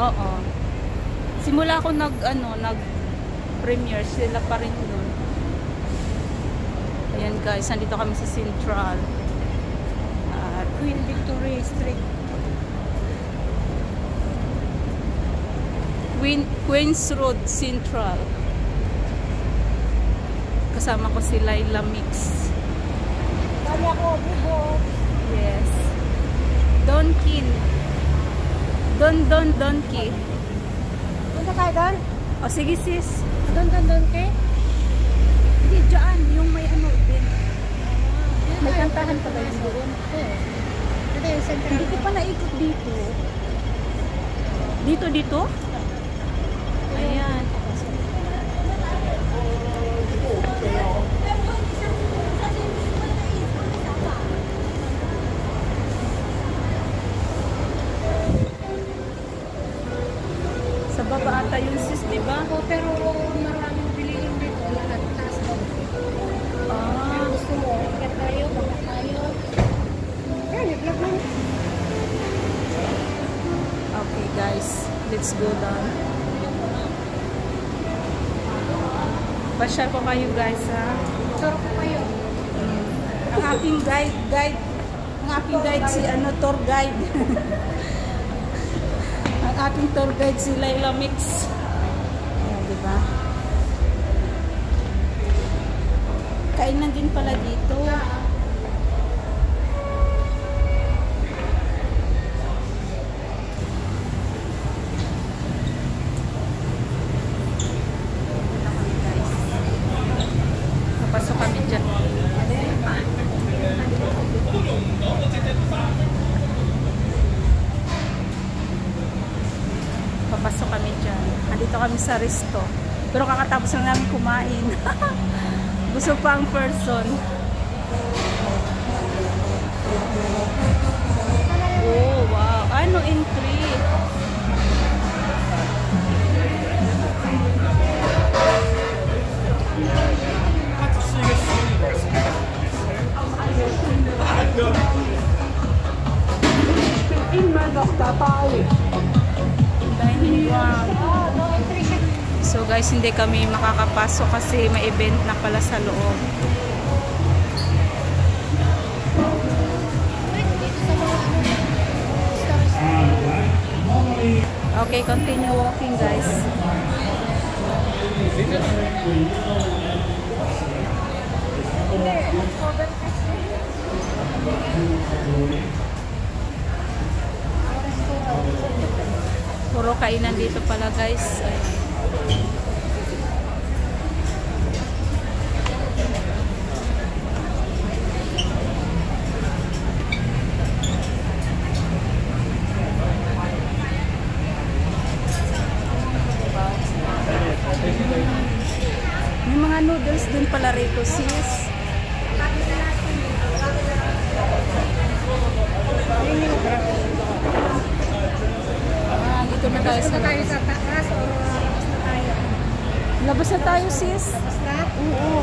Oo. Simula ako nag-premiere, sila pa rin doon. Ayan guys, nandito kami sa Central. Queen Victoria Street. Queens Road Central. Kasama ko si Laila Mix. Kami ako, Bibo. Yes. Donkin. Donkey. Punta tayo doon? O sige sis. Doon, kay? Hindi, dyan. Yung may ano din. May kantahan pa ba yun doon? Ito yung Central. Hindi ko pa naikot dito. Dito? Ayan. Sa baba ata yung sis, di ba? Oo, pero maraming bilihin dito. Lahat, taas doon. Ah, Gusto mo, ikat tayo, baka tayo. Yan, i-vlog mo. okay guys. Let's go down. Pasyal ko kayo guys ha. Sure ko kayo. Ang aking guide si tour guide. Ang aking tour guide si Laila Mix. Ayan, diba? Kainan din pala dito. Papasok kami dyan. Papasok kami dyan. Nandito kami sa resto. Pero kakatapos lang namin kumain. Busog pa ang person. Oh, wow. Ano entry? Dining room. So guys, hindi kami makakapasok kasi may event na pala sa loob. Okay, continue walking guys. Puro kainan dito pala guys. Ayan. May mga noodles din pala rito sis. Dito na tayo sa tayo sa taas o labas na tayo? labas na tayo sis. Labas na? Oo.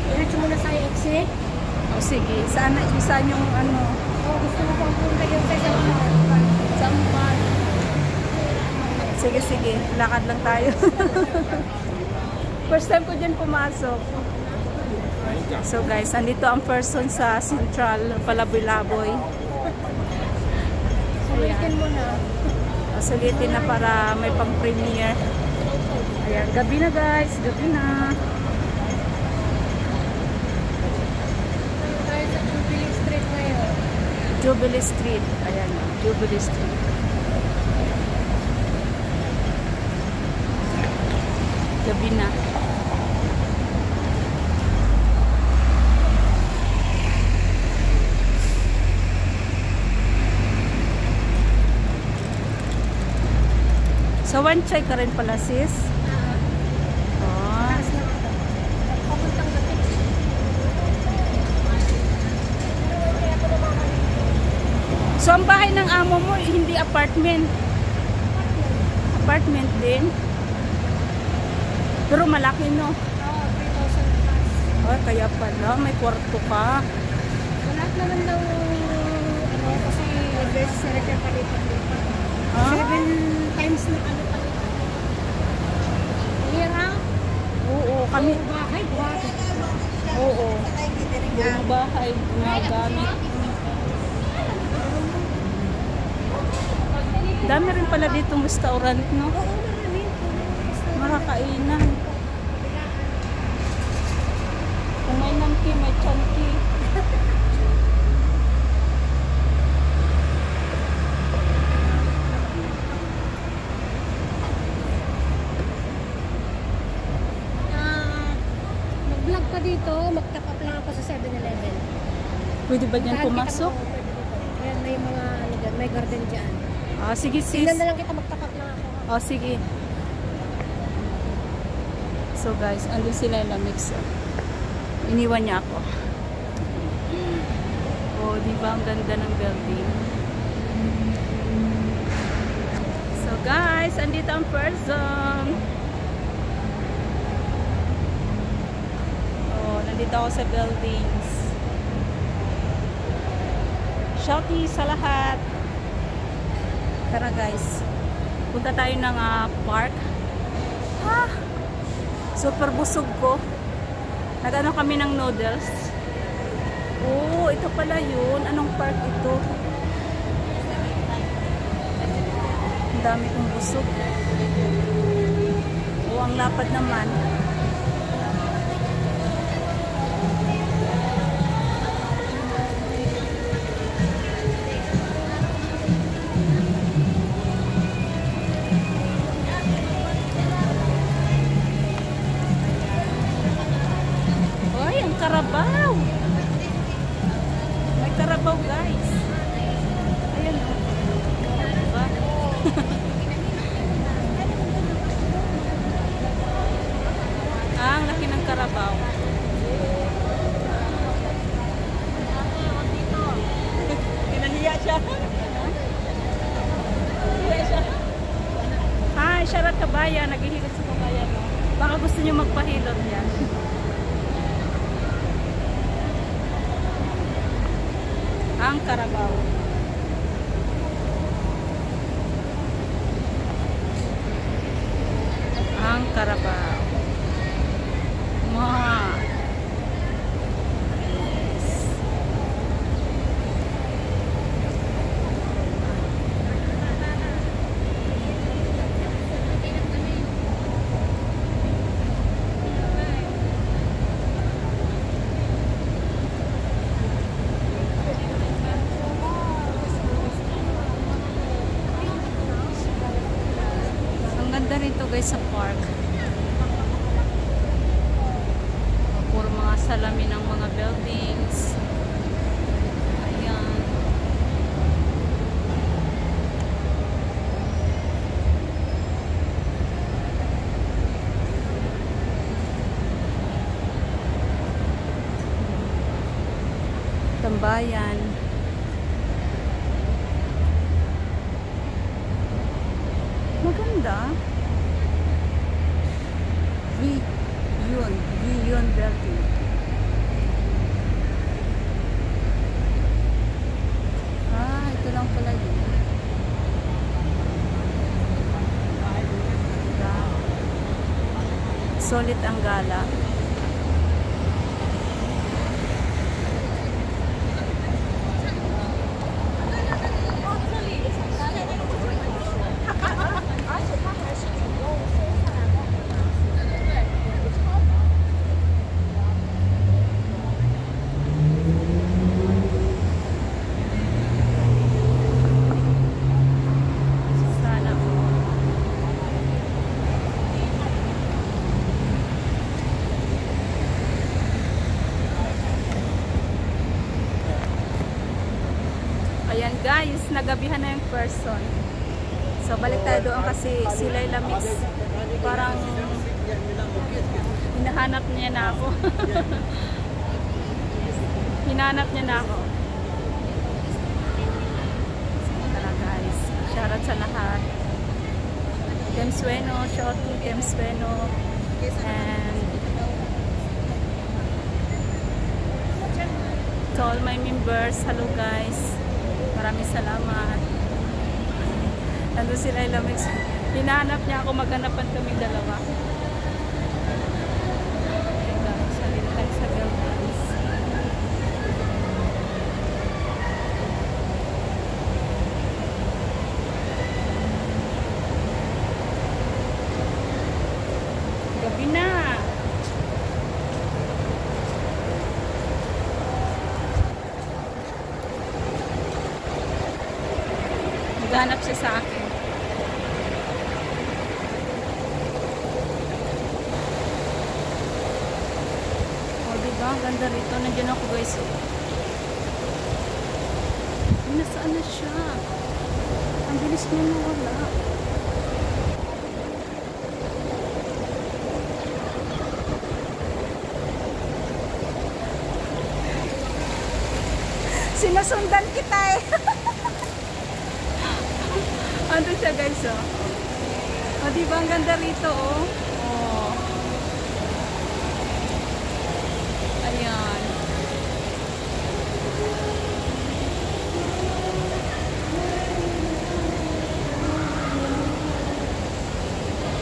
Diretso muna sa exit. O sige, saan yung ano? Gusto mo pang punta yun sa Sampan. Sige, lakad lang tayo. First time ko dyan pumasok. So guys, andito ang person sa Central, Palaboy-Laboy. Sulitin mo na. Sulitin na para may pang-premiere. Ayan, gabi na guys, gabi na. Tayo sa Jubilee Street ngayon. Jubilee Street. Ayan, Jubilee Street. Gabi na. So, one chai ka rin pala, sis? Oh. Papuntang gabi. So, ang bahay ng amo mo, hindi apartment. Apartment din. Pero malaki, no? Oo, 3,000 plus. Oh, kaya pala, may kwarto ka. Lahat naman daw, kasi invest tayong mga gamit. Dami rin pala ditong restaurant, no? Makakainan. Kung may namki, may chanki. Mag-vlog ka dito, mag-top up lang ako sa 7-Eleven. Pwede ba dyan pumasok? Ayan, may mga ano dyan, may garden dyan. Ah, sige sis. Tingnan na lang kita, mag-top up lang ako. Oh, sige. So guys, andun sila yung lamix. Iniwan niya ako. Oh, di ba ang ganda ng building? So guys, andito ang person. Oh, nandito ako sa buildings. Shouty sa lahat. Tara guys, punta tayo ng park. Super busog ko. Nag-ano kami ng noodles. Oh, ito pala yun. Anong park ito? Ang dami kong busog. Oh, ang lapad naman. Karabaw. May karabaw guys. Ayan o. Diba? Ang laki ng karabaw. Kinahiya siya. Hi, Sharat Kabayan. Naghihilot sa kabayan. No? Baka gusto niyo magpahilot yan. Ang karabaw. Ang karabaw. Rito guys sa park. Puro mga salamin ng mga buildings. Ayan. Tambayan. Maganda. Yun building. Ito lang pala yun. Solid ang gala. Ayan guys, nagabihan na yung person. So balik tayo doon kasi sila yung lamig. Parang hinahanap niya na ako. Hinahanap niya na ako. Tara guys, shoutout sa lahat. Tem Sueno, Shorty, Tem Sueno, and to all my members, hello guys. Maraming salamat. Nandun sila yung lamig. Hinahanap niya ako, maghanapan kaming dalawa. Salita tayo sa buildings. Naghanap siya sa akin. O, diba? Ganda rito. Nandiyan ako, guys. Ay, nasaan na siya? Ang bilis niya nawala. Sinusundan kita eh. Ano siya, guys, oh. O, diba? Ang ganda rito, oh. Oh. Ayan.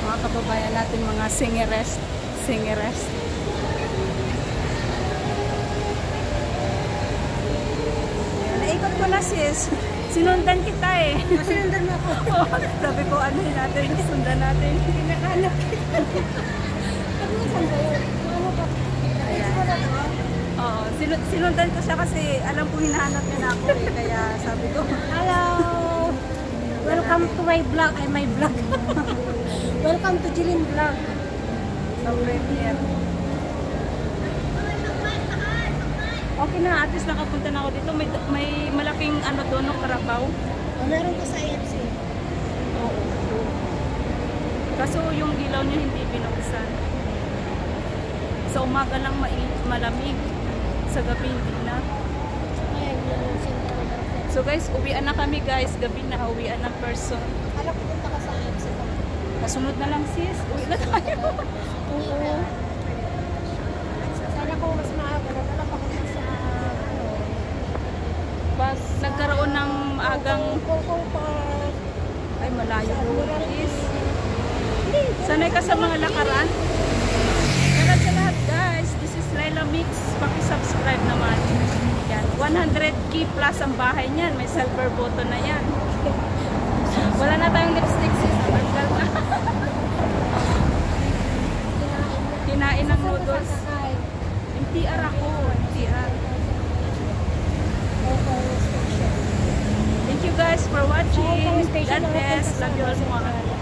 Mga kababayan natin, mga singeres. Singeres. Naikot ko na, sis. Sinundan kita eh. Sinundan mo ako. Oh, sabi ko, ano natin, sundan natin. Pinakahanap kita. Ano saan ba yun? Ano ba? Ayan. Oo, sinundan ko siya kasi alam ko hinahanap niya na ako eh. Kaya sabi ko, Hello! Welcome to my vlog. Ay, my vlog. Welcome to Jilin Vlog. sa premiere. Okay na, at least nakapunta na ako dito. May malaking ano doon, no, Carabao. Meron ko sa AFC. Oo. Kaso yung ilaw niya hindi binuksan. Sa umaga lang malamig. Sa gabi hindi na. Ayan, yung Central Market. So guys, uwian na kami guys. Gabi na, uwian ng person. Akala ko punta ka sa AFC. Kasunod na lang sis. Uwi na tayo. Oo. Sana kung mas maaga, nadala pa ko sa Pag nagkaroon ng agang... Kung Ay, malayo doon sis. Sanay ka sa mga lakaran. Kaya sa lahat guys, this is Laila Mix. Paki-subscribe naman. Yan, 100k plus ang bahay niyan. May silver button na yan. Wala na tayong lipstick sis. Tanggal na. Kinain ng noodles. MTR ako. MTR. Thank you guys for watching. God bless. Love you all so much.